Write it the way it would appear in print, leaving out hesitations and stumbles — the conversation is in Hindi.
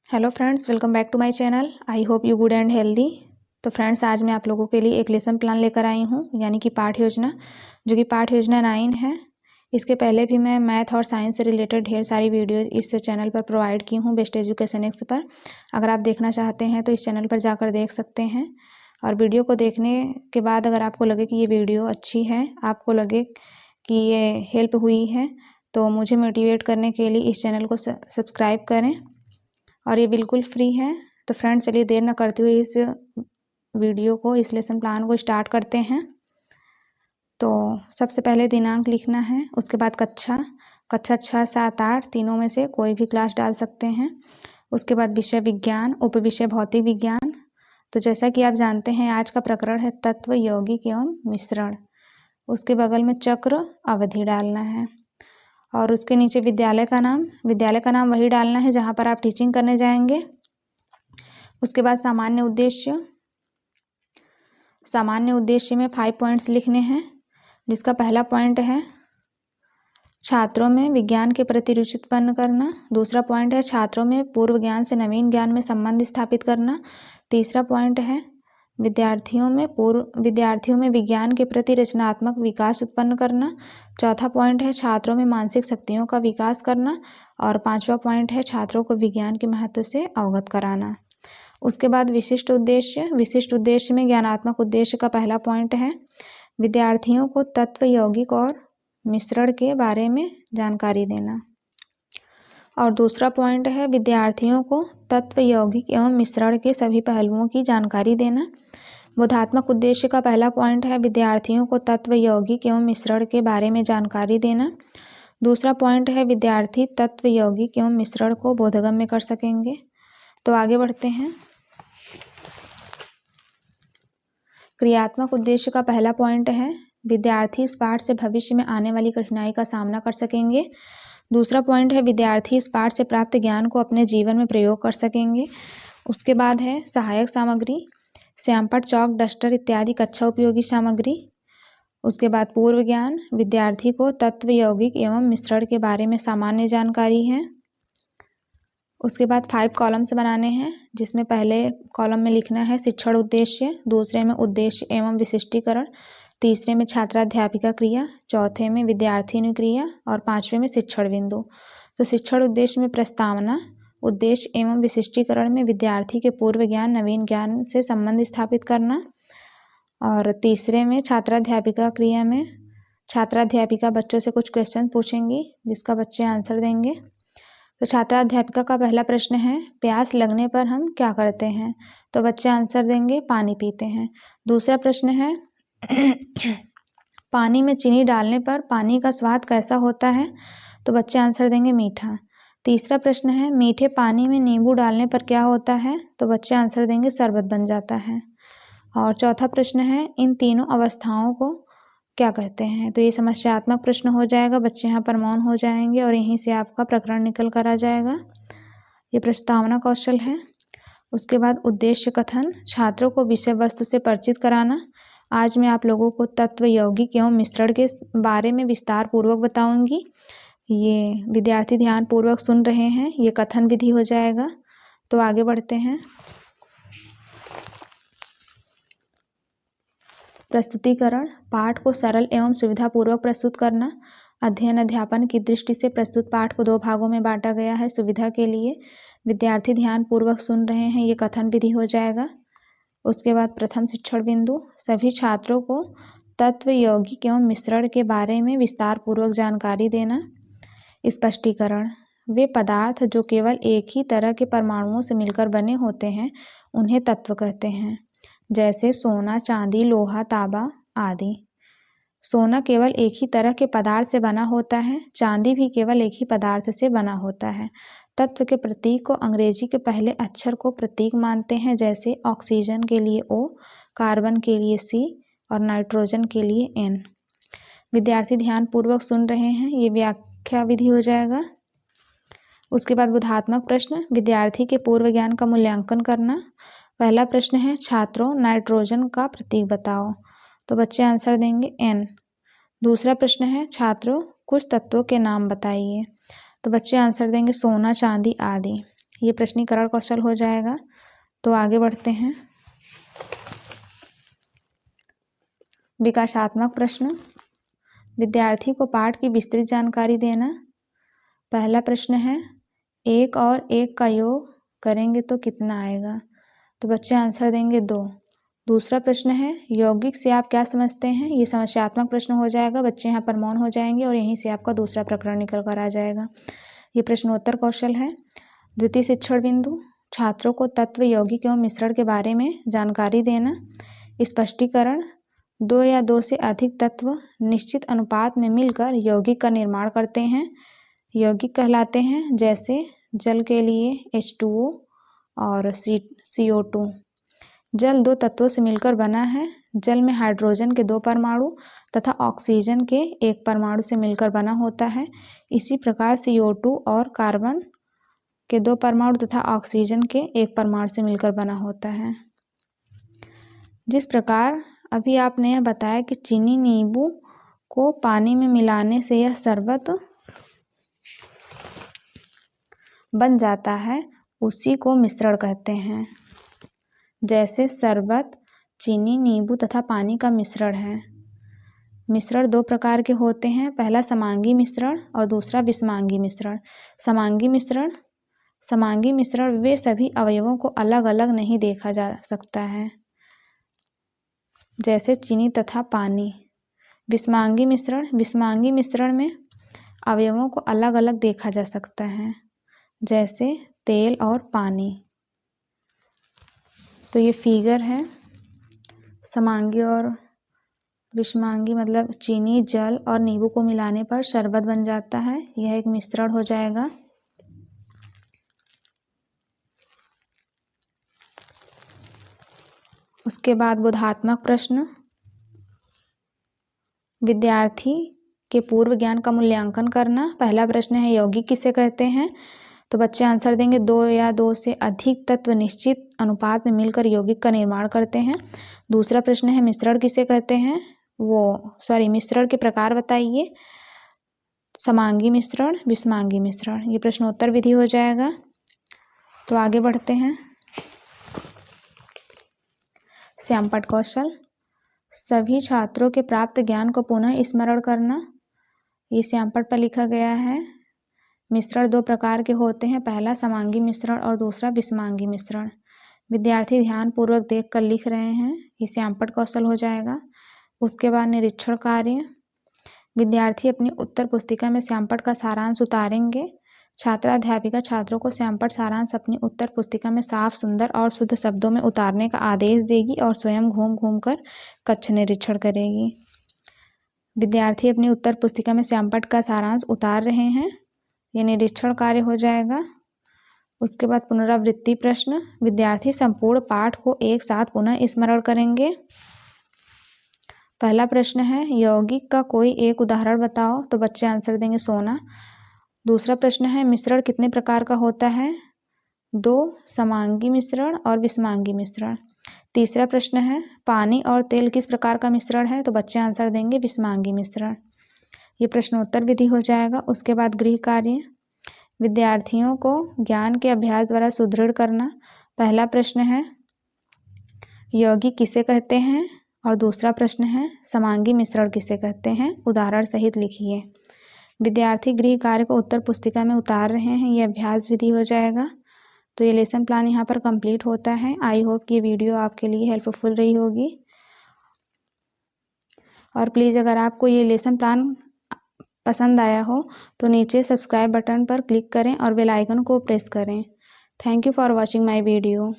Hello friends, welcome back to my channel. I hope you good and healthy. तो फ्रेंड्स, आज मैं आप लोगों के लिए एक लेसन प्लान लेकर आई हूँ, यानी कि पाठ योजना, जो कि पाठ योजना 9 है। इसके पहले भी मैं मैथ और साइंस से रिलेटेड ढेर सारी वीडियो इस चैनल पर प्रोवाइड की हूँ, बेस्ट एजुकेशन एक्स पर। अगर आप देखना चाहते हैं तो इस चैनल पर जाकर देख सकते हैं। और वीडियो को देखने के बाद अगर आपको लगे कि ये वीडियो अच्छी है, आपको लगे कि ये हेल्प हुई है, तो मुझे मोटिवेट करने के लिए इस चैनल को सब्सक्राइब करें, और ये बिल्कुल फ्री है। तो फ्रेंड्स, चलिए देर न करते हुए इस वीडियो को, इस लेसन प्लान को स्टार्ट करते हैं। तो सबसे पहले दिनांक लिखना है, उसके बाद कक्षा 6, 7, 8 तीनों में से कोई भी क्लास डाल सकते हैं। उसके बाद विषय विज्ञान, उपविषय भौतिक विज्ञान। तो जैसा कि आप जानते हैं, आज का प्रकरण है तत्व, यौगिक एवं मिश्रण। उसके बगल में चक्र, अवधि डालना है, और उसके नीचे विद्यालय का नाम वही डालना है जहाँ पर आप टीचिंग करने जाएंगे। उसके बाद सामान्य उद्देश्य में 5 पॉइंट्स लिखने हैं, जिसका पहला पॉइंट है छात्रों में विज्ञान के प्रति रुचि उत्पन्न करना। दूसरा पॉइंट है छात्रों में पूर्व ज्ञान से नवीन ज्ञान में संबंध स्थापित करना। तीसरा पॉइंट है विद्यार्थियों में विज्ञान के प्रति रचनात्मक विकास उत्पन्न करना। चौथा पॉइंट है छात्रों में मानसिक शक्तियों का विकास करना। और पांचवा पॉइंट है छात्रों को विज्ञान के महत्व से अवगत कराना। उसके बाद विशिष्ट उद्देश्य में ज्ञानात्मक उद्देश्य का पहला पॉइंट है विद्यार्थियों को तत्व, यौगिक और मिश्रण के बारे में जानकारी देना। और दूसरा पॉइंट है विद्यार्थियों को तत्व, यौगिक एवं मिश्रण के सभी पहलुओं की जानकारी देना। बोधात्मक उद्देश्य का पहला पॉइंट है विद्यार्थियों को तत्व, यौगिक एवं मिश्रण के बारे में जानकारी देना। दूसरा पॉइंट है विद्यार्थी तत्व, यौगिक एवं मिश्रण को बोधगम्य कर सकेंगे। तो आगे बढ़ते हैं। क्रियात्मक उद्देश्य का पहला पॉइंट है विद्यार्थी इस पाठ से भविष्य में आने वाली कठिनाई का सामना कर सकेंगे। दूसरा पॉइंट है विद्यार्थी इस पाठ से प्राप्त ज्ञान को अपने जीवन में प्रयोग कर सकेंगे। उसके बाद है सहायक सामग्री, श्यामपट्ट, चौक, डस्टर इत्यादि कक्षा उपयोगी सामग्री। उसके बाद पूर्व ज्ञान, विद्यार्थी को तत्व, यौगिक एवं मिश्रण के बारे में सामान्य जानकारी है। उसके बाद 5 कॉलम्स बनाने हैं, जिसमें पहले कॉलम में लिखना है शिक्षण उद्देश्य, दूसरे में उद्देश्य एवं विशिष्टीकरण, तीसरे में छात्राध्यापिका क्रिया, चौथे में विद्यार्थी अनुक्रिया और पांचवें में शिक्षण बिंदु। तो शिक्षण उद्देश्य में प्रस्तावना, उद्देश्य एवं विशिष्टीकरण में विद्यार्थी के पूर्व ज्ञान, नवीन ज्ञान से संबंध स्थापित करना, और तीसरे में छात्राध्यापिका क्रिया में छात्राध्यापिका बच्चों से कुछ क्वेश्चन पूछेंगी, जिसका बच्चे आंसर देंगे। तो छात्राध्यापिका का पहला प्रश्न है प्यास लगने पर हम क्या करते हैं? तो बच्चे आंसर देंगे पानी पीते हैं। दूसरा प्रश्न है पानी में चीनी डालने पर पानी का स्वाद कैसा होता है? तो बच्चे आंसर देंगे मीठा। तीसरा प्रश्न है मीठे पानी में नींबू डालने पर क्या होता है? तो बच्चे आंसर देंगे शरबत बन जाता है। और चौथा प्रश्न है इन तीनों अवस्थाओं को क्या कहते हैं? तो ये समस्यात्मक प्रश्न हो जाएगा, बच्चे यहाँ पर मौन हो जाएंगे और यहीं से आपका प्रकरण निकल कर आ जाएगा। ये प्रस्तावना कौशल है। उसके बाद उद्देश्य कथन, छात्रों को विषय वस्तु से परिचित कराना। आज मैं आप लोगों को तत्व, यौगिक एवं मिश्रण के बारे में विस्तार पूर्वक बताऊंगी। ये विद्यार्थी ध्यान पूर्वक सुन रहे हैं, ये कथन विधि हो जाएगा। तो आगे बढ़ते हैं। प्रस्तुतिकरण, पाठ को सरल एवं सुविधापूर्वक प्रस्तुत करना। अध्ययन अध्यापन की दृष्टि से प्रस्तुत पाठ को 2 भागों में बांटा गया है सुविधा के लिए। विद्यार्थी ध्यान पूर्वक सुन रहे हैं, ये कथन विधि हो जाएगा। उसके बाद प्रथम शिक्षण बिंदु, सभी छात्रों को तत्व, यौगिक एवं मिश्रण के बारे में विस्तार पूर्वक जानकारी देना। स्पष्टीकरण, वे पदार्थ जो केवल एक ही तरह के परमाणुओं से मिलकर बने होते हैं उन्हें तत्व कहते हैं, जैसे सोना, चांदी, लोहा, तांबा आदि। सोना केवल एक ही तरह के पदार्थ से बना होता है, चांदी भी केवल एक ही पदार्थ से बना होता है। तत्व के प्रतीक को अंग्रेजी के पहले अक्षर को प्रतीक मानते हैं, जैसे ऑक्सीजन के लिए O, कार्बन के लिए C और नाइट्रोजन के लिए N। विद्यार्थी ध्यान पूर्वक सुन रहे हैं, ये व्याख्या विधि हो जाएगा। उसके बाद बोधात्मक प्रश्न, विद्यार्थी के पूर्व ज्ञान का मूल्यांकन करना। पहला प्रश्न है छात्रों नाइट्रोजन का प्रतीक बताओ। तो बच्चे आंसर देंगे N। दूसरा प्रश्न है छात्रों कुछ तत्वों के नाम बताइए। तो बच्चे आंसर देंगे सोना, चांदी आदि। ये प्रश्नीकरण कौशल हो जाएगा। तो आगे बढ़ते हैं। विकासात्मक प्रश्न, विद्यार्थी को पाठ की विस्तृत जानकारी देना। पहला प्रश्न है 1 और 1 का योग करेंगे तो कितना आएगा, तो बच्चे आंसर देंगे 2। दूसरा प्रश्न है यौगिक से आप क्या समझते हैं, ये समस्यात्मक प्रश्न हो जाएगा। बच्चे यहाँ पर मौन हो जाएंगे और यहीं से आपका दूसरा प्रकरण निकल कर आ जाएगा। ये प्रश्नोत्तर कौशल है। द्वितीय शिक्षण बिंदु, छात्रों को तत्व, यौगिक एवं मिश्रण के बारे में जानकारी देना। स्पष्टीकरण, 2 या 2 से अधिक तत्व निश्चित अनुपात में मिलकर यौगिक का निर्माण करते हैं। यौगिक कहलाते हैं जैसे जल के लिए H2O और CO2। जल 2 तत्वों से मिलकर बना है। जल में हाइड्रोजन के 2 परमाणु तथा ऑक्सीजन के 1 परमाणु से मिलकर बना होता है। इसी प्रकार CO2 और कार्बन के 2 परमाणु तथा ऑक्सीजन के 1 परमाणु से मिलकर बना होता है। जिस प्रकार अभी आपने यह बताया कि चीनी नींबू को पानी में मिलाने से यह शरबत बन जाता है, उसी को मिश्रण कहते हैं। जैसे शरबत चीनी, नींबू तथा पानी का मिश्रण है। मिश्रण 2 प्रकार के होते हैं, पहला समांगी मिश्रण और दूसरा विषमांगी मिश्रण। समांगी मिश्रण वे सभी अवयवों को अलग अलग नहीं देखा जा सकता है, जैसे चीनी तथा पानी। विषमांगी मिश्रण में अवयवों को अलग अलग देखा जा सकता है, जैसे तेल और पानी। तो ये फिगर है। समांगी और विषमांगी मतलब चीनी, जल और नींबू को मिलाने पर शरबत बन जाता है, यह एक मिश्रण हो जाएगा। उसके बाद बोधात्मक प्रश्न, विद्यार्थी के पूर्व ज्ञान का मूल्यांकन करना। पहला प्रश्न है यौगिक किसे कहते हैं, तो बच्चे आंसर देंगे 2 या 2 से अधिक तत्व निश्चित अनुपात में मिलकर यौगिक का निर्माण करते हैं। दूसरा प्रश्न है मिश्रण किसे कहते हैं, मिश्रण के प्रकार बताइए। समांगी मिश्रण, विषमांगी मिश्रण। ये प्रश्नोत्तर विधि हो जाएगा। तो आगे बढ़ते हैं। श्यामपट्ट कौशल, सभी छात्रों के प्राप्त ज्ञान को पुनः स्मरण करना। ये श्यामपट्ट पर लिखा गया है। मिश्रण 2 प्रकार के होते हैं, पहला समांगी मिश्रण और दूसरा विषमांगी मिश्रण। विद्यार्थी ध्यानपूर्वक देख कर लिख रहे हैं, ये श्यामपट्ट कौशल हो जाएगा। उसके बाद निरीक्षण कार्य, विद्यार्थी अपनी उत्तर पुस्तिका में श्यामपट्ट का सारांश उतारेंगे। छात्राध्यापिका छात्रों को श्यामपट्ट सारांश अपनी उत्तर पुस्तिका में साफ, सुंदर और शुद्ध शब्दों में उतारने का आदेश देगी और स्वयं घूम घूम कर कक्ष निरीक्षण करेगी। विद्यार्थी अपनी उत्तर पुस्तिका में श्यामपट्ट का सारांश उतार रहे हैं, ये निरीक्षण कार्य हो जाएगा। उसके बाद पुनरावृत्ति प्रश्न, विद्यार्थी संपूर्ण पाठ को एक साथ पुनः स्मरण करेंगे। पहला प्रश्न है यौगिक का कोई एक उदाहरण बताओ, तो बच्चे आंसर देंगे सोना। दूसरा प्रश्न है मिश्रण कितने प्रकार का होता है, 2, समांगी मिश्रण और विषमांगी मिश्रण। तीसरा प्रश्न है पानी और तेल किस प्रकार का मिश्रण है, तो बच्चे आंसर देंगे विषमांगी मिश्रण। ये प्रश्नोत्तर विधि हो जाएगा। उसके बाद गृह कार्य, विद्यार्थियों को ज्ञान के अभ्यास द्वारा सुदृढ़ करना। पहला प्रश्न है यौगिक किसे कहते हैं और दूसरा प्रश्न है समांगी मिश्रण किसे कहते हैं, उदाहरण सहित लिखिए। विद्यार्थी गृह कार्य को उत्तर पुस्तिका में उतार रहे हैं, ये अभ्यास विधि हो जाएगा। तो ये लेसन प्लान यहाँ पर कंप्लीट होता है। आई होप कि ये वीडियो आपके लिए हेल्पफुल रही होगी। और प्लीज़ अगर आपको ये लेसन प्लान पसंद आया हो तो नीचे सब्सक्राइब बटन पर क्लिक करें और बेल आइकन को प्रेस करें। Thank you for watching my video.